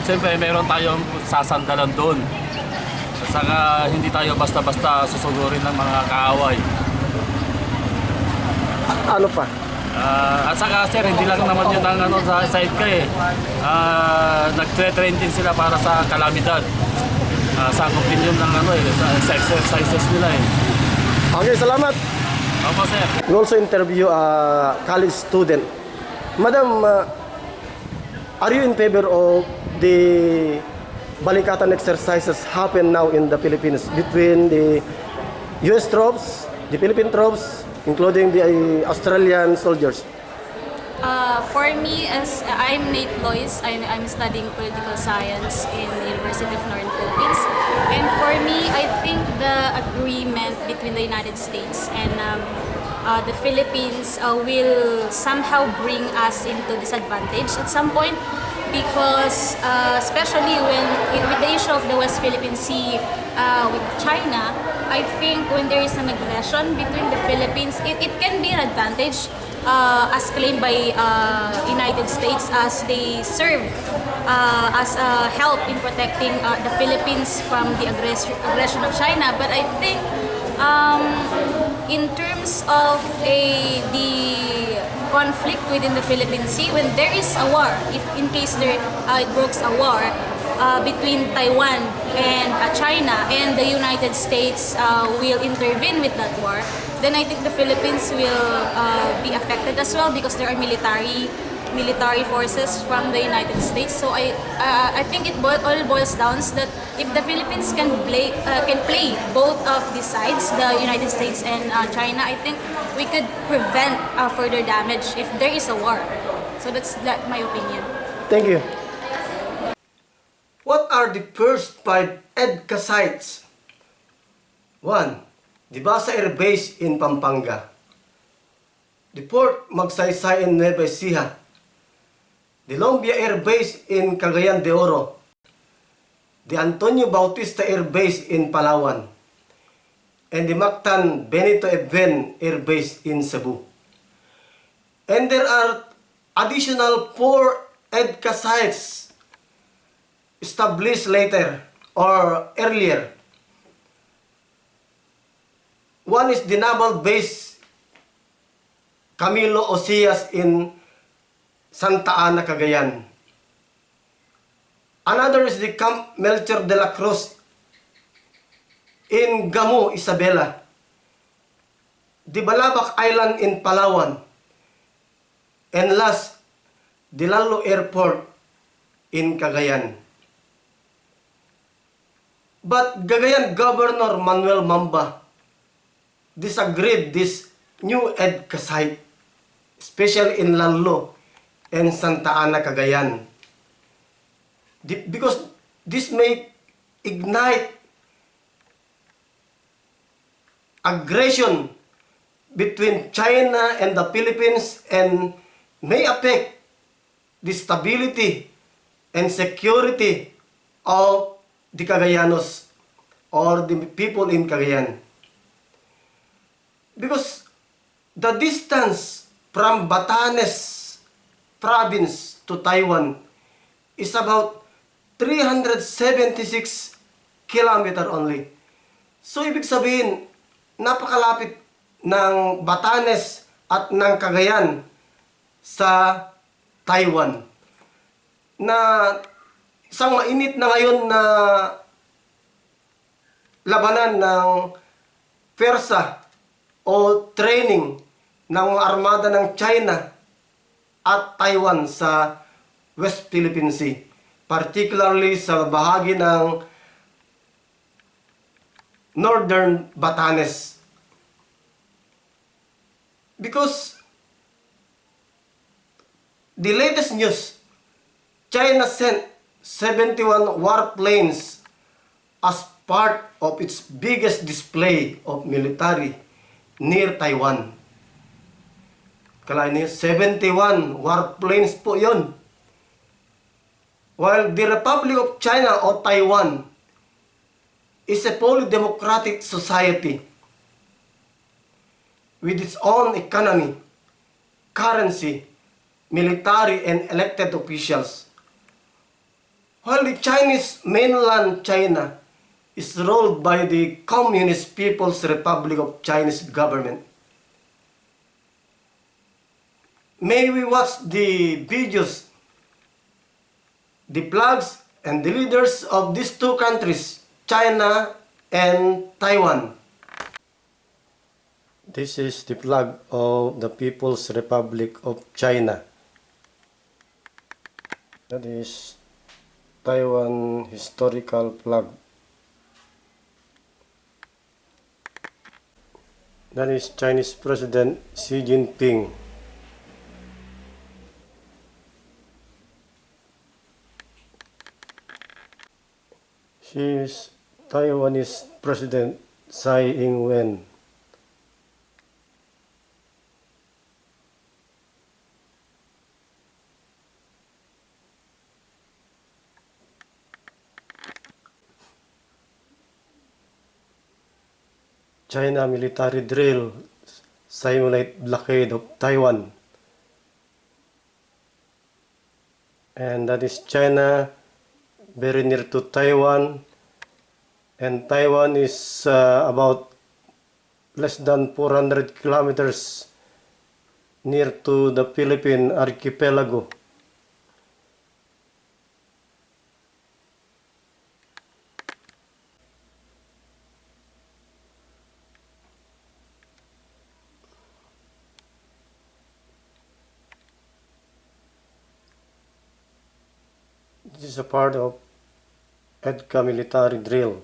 Siyempre, meron tayong sasandalan doon. Saka hindi tayo basta-basta susugurin ng mga kaaway. Ano pa? At saka, sir, hindi lang naman yun ang sa EDCA eh. Nagtre-train din sila para sa kalamidad. Sakop din yun ng sa exercises nila eh. Okay, salamat. Opo, sir. We also interview a college student. Madam, are you in favor of the balikatan exercises happen now in the Philippines between the US troops, the Philippine troops, including the Australian soldiers? For me, as I'm Nate Lois, I'm studying political science in the University of Northern Philippines. And for me, I think the agreement between the United States and the Philippines will somehow bring us into disadvantage at some point, because especially with the issue of the West Philippine Sea with China, I think when there is an aggression between the Philippines, it can be an advantage as claimed by United States, as they serve as help in protecting the Philippines from the aggression of China. But I think in terms of the conflict within the Philippine Sea, when there is a war, if in case it breaks a war between Taiwan and China, and the United States will intervene with that war, then I think the Philippines will be affected as well, because there are military forces from the United States. So I think it all boils down that if the Philippines can play both of these sides, the United States and China, I think we could prevent further damage if there is a war. So that's my opinion. Thank you. What are the first 5 EDCA sites? 1. Dibasa Air Base in Pampanga. The Fort Magsaysay in Nueva Ecija. The Lombia Air Base in Cagayan de Oro. The Antonio Bautista Air Base in Palawan. And the Mactan Benito Ebuen Air Base in Cebu. And there are additional 4 EDCA sites established later or earlier. One is the Naval Base Camilo Osias in Santa Ana, Cagayan. Another is the Camp Melchor de la Cruz in Gamu, Isabela. The Balabac Island in Palawan. And last, the Lalo Airport in Cagayan. But Cagayan Governor Manuel Mamba disagreed this new EDCA site, especially in Lalo and Santa Ana, Cagayan. Because this may ignite aggression between China and the Philippines and may affect the stability and security of the Cagayanos or the people in Cagayan. Because the distance from Batanes province to Taiwan is about 376 kilometer only. So ibig sabihin, napakalapit ng Batanes at ng Cagayan sa Taiwan, na isang mainit na ngayon na labanan ng persa o training ng armada ng China at Taiwan sa West Philippine Sea, particularly sa bahagi ng Northern Batanes. Because the latest news, China sent 71 warplanes as part of its biggest display of military near Taiwan. Kalahin niyo, 71 warplanes po yun. While the Republic of China or Taiwan is a fully democratic society with its own economy, currency, military, and elected officials. While the Chinese mainland China is ruled by the Communist People's Republic of Chinese government. May we watch the videos, the flags, and the leaders of these two countries, China and Taiwan. This is the flag of the People's Republic of China. That is Taiwan historical flag. That is Chinese President Xi Jinping. She is Taiwanese President Tsai Ing-wen. China military drill simulate blockade of Taiwan. And that is China very near to Taiwan, and Taiwan is about less than 400 kilometers near to the Philippine archipelago. This is a part of EDCA military drill.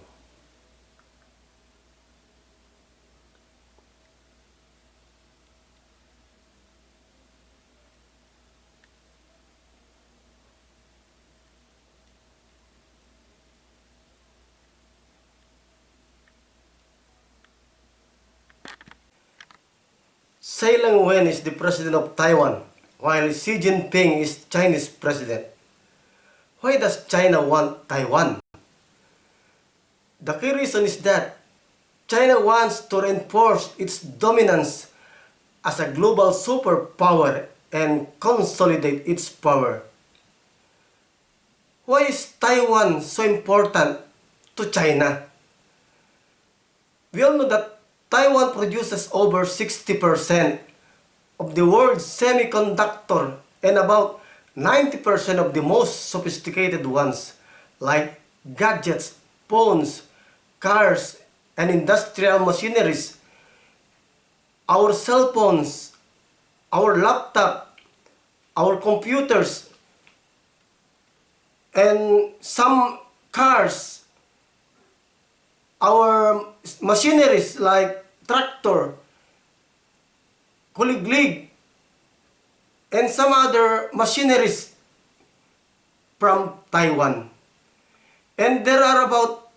Tsai Ing-wen is the president of Taiwan, while Xi Jinping is Chinese president. Why does China want Taiwan? The key reason is that China wants to reinforce its dominance as a global superpower and consolidate its power. Why is Taiwan so important to China? We all know that Taiwan produces over 60% of the world's semiconductor and about 90% of the most sophisticated ones, like gadgets, phones, cars, and industrial machineries. Our cell phones, our laptop, our computers, and some cars, our machineries like tractor, kuliglig, and some other machineries from Taiwan. And there are about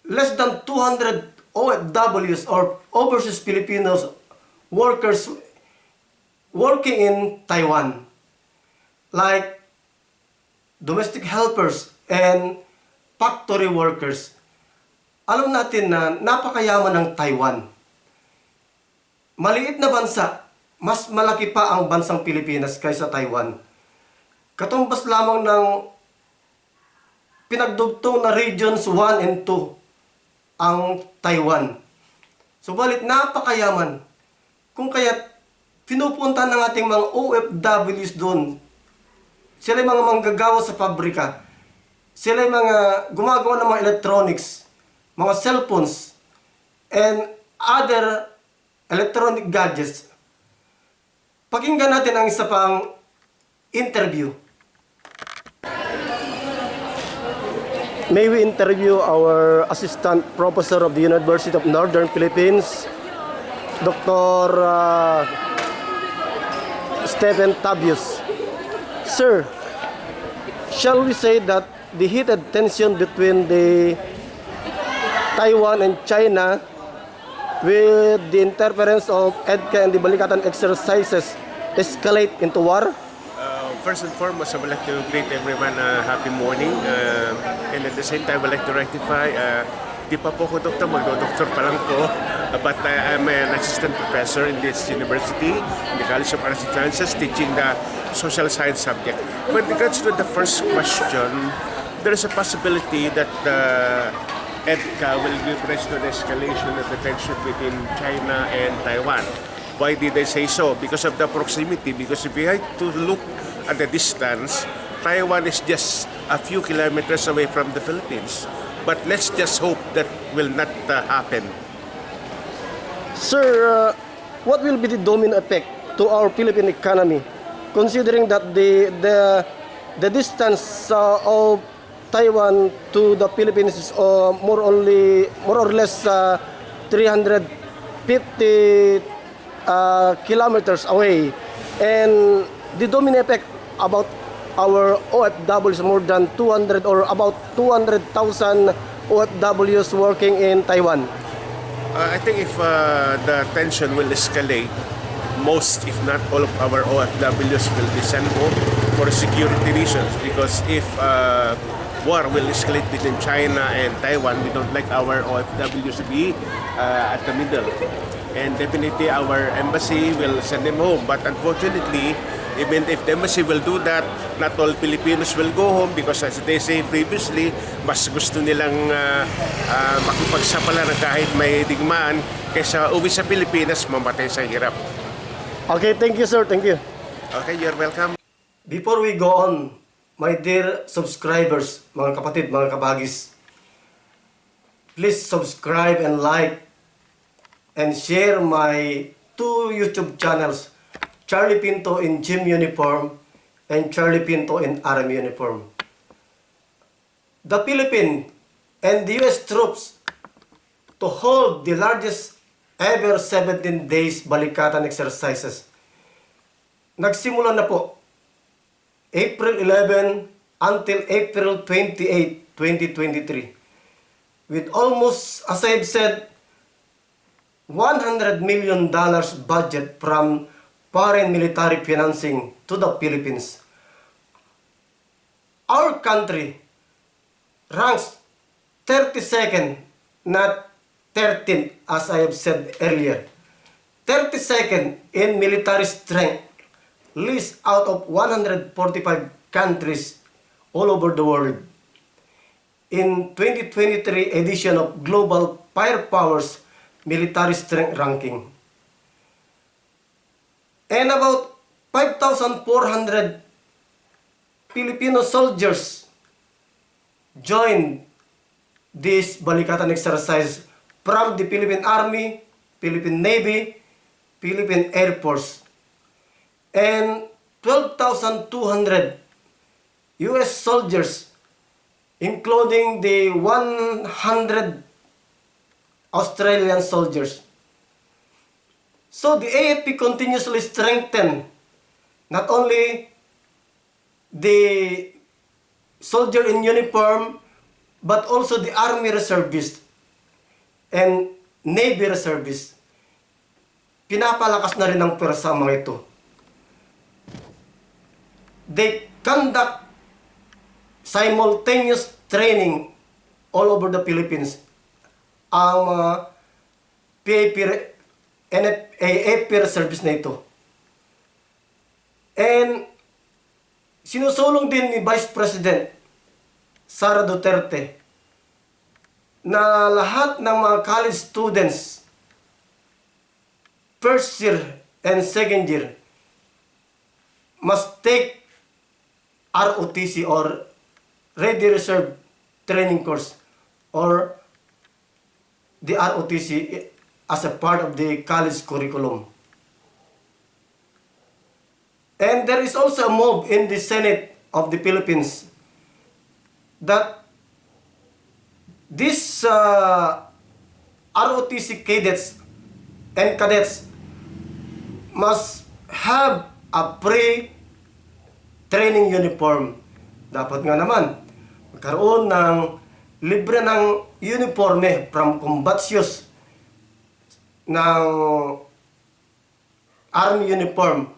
less than 200 OFWs or overseas Filipinos workers working in Taiwan, like domestic helpers and factory workers. Alam natin na napakayaman ng Taiwan. Maliit na bansa, mas malaki pa ang bansang Pilipinas kaysa Taiwan. Katumbas lamang ng pinagdugtong na regions 1 and 2 ang Taiwan. Subalit napakayaman. Kung kaya pinupunta ng ating mga OFWs doon. Sila yung mga manggagawa sa pabrika. Sila yung mga gumagawa ng mga electronics, mga cellphones, and other electronic gadgets. Pakinggan natin ang isa pang interview. May we interview our Assistant Professor of the University of Northern Philippines, Dr. Stephen Tabius. Sir, shall we say that the heated tension between the Taiwan and China with the interference of EDCA and the Balikatan exercises escalate into war? First and foremost, I would like to greet everyone happy morning, and at the same time, I would like to rectify, di pa po ko doktor, magdo-doktor pa lang po, but I'm an assistant professor in this university, in the College of Arts and Sciences, teaching the social science subject. With regards to the first question, there is a possibility that EDCA will give rise to the escalation of the tension between China and Taiwan. Why did I say so? Because of the proximity. Because if you had to look at the distance, Taiwan is just a few kilometers away from the Philippines. But let's just hope that will not happen. Sir, what will be the domino effect to our Philippine economy, considering that the distance of Taiwan to the Philippines is more or less 350 kilometers away, and the domino effect about our OFWs more than 200 or about 200,000 OFWs working in Taiwan. I think if the tension will escalate, most if not all of our OFWs will be sent home for security reasons, because if war will escalate between China and Taiwan. We don't like our OFWs to be at the middle. And definitely our embassy will send them home. But unfortunately, even if the embassy will do that, not all Filipinos will go home because as they say previously, mas gusto nilang makipagsapala ng kahit may digmaan kaysa uwi sa Pilipinas, mamatay sa hirap. Okay, thank you, sir. Thank you. Okay, you're welcome. Before we go on, my dear subscribers, mga kapatid, mga kabagis, please subscribe and like and share my two YouTube channels, Charlie Pinto in gym uniform and Charlie Pinto in army uniform. The Philippines and the US troops to hold the largest ever 17 days balikatan exercises. Nagsimula na po April 11 until April 28, 2023 with almost, as I've said, $100 million budget from foreign military financing to the Philippines. Our country ranks 32nd, not 13th, as I have said earlier. 32nd in military strength, list out of 145 countries all over the world. In 2023 edition of Global Firepowers Military Strength Ranking. And about 5,400 Filipino soldiers joined this balikatan exercise from the Philippine Army, Philippine Navy, Philippine Air Force, and 12,200 US soldiers, including the 100 Australian soldiers. So the AFP continuously strengthened not only the soldier in uniform, but also the Army reservists and Navy reservists. Pinapalakas na rin ang pwersa ang mga ito. They conduct simultaneous training all over the Philippines. Ang mga AFP reservists na ito. And sinusulong din ni Vice President Sara Duterte na lahat ng mga college students first year and second year must take ROTC or Ready Reserve Training Course or the ROTC as a part of the college curriculum. And there is also a move in the Senate of the Philippines that these ROTC cadets and cadets must have a pre-training uniform. Dapat nga naman magkaroon ng libre ng uniforme from combat shoes ng army uniform,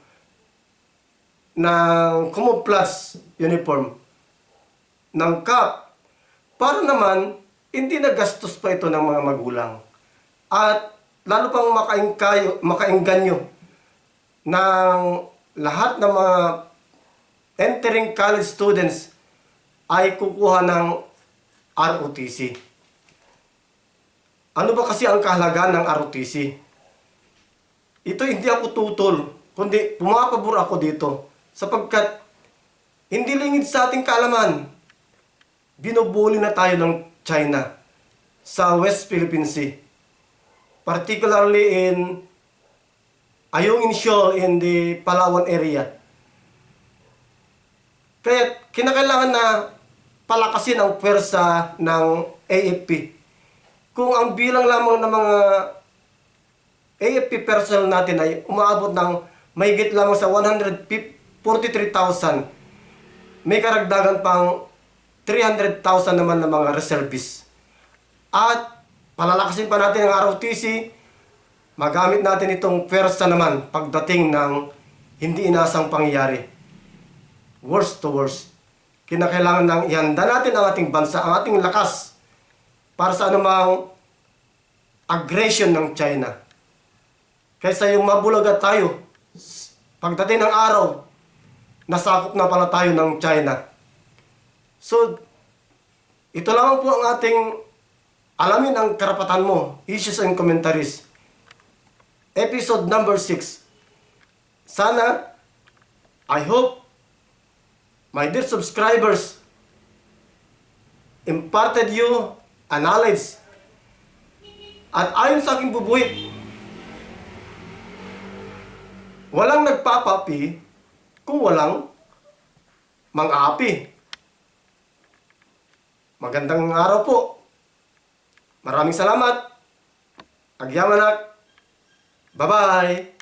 ng camouflage uniform, ng cap, para naman hindi nagastos pa ito ng mga magulang. At lalo pang makaengganyo ng lahat ng mga entering college students ay kukuha ng ROTC. Ano ba kasi ang kahalagaan ng ROTC? Ito hindi ako tutol, kundi pumapabor ako dito sapagkat hindi lingid sa ating kaalaman. Binubuli na tayo ng China sa West Philippine Sea. Particularly in Ayungin Shoal in the Palawan area. Kaya kinakailangan na palakasin ang pwersa ng AFP. Kung ang bilang lamang ng mga AFP personnel natin ay umaabot ng mahigit lamang sa 143,000, may karagdagan pang 300,000 naman ng mga reservists. At palalakasin pa natin ang ROTC, magamit natin itong pwersa naman pagdating ng hindi inasang pangyayari. Worst to worst. kinakailangan nang ihanda natin ang ating bansa, ang ating lakas para sa anumang aggression ng China. Kaysa yung mabulaga tayo, pagdating ng araw, nasakop na pala tayo ng China. So, ito lamang po ang ating alamin ang karapatan mo, issues and commentaries. Episode number 6. Sana, I hope, my dear subscribers, imparted you a knowledge. At ayon sa aking bubuhit, walang nagpapapi kung walang mang-aapi. Magandang araw po. Maraming salamat. Agyamanak. Bye-bye.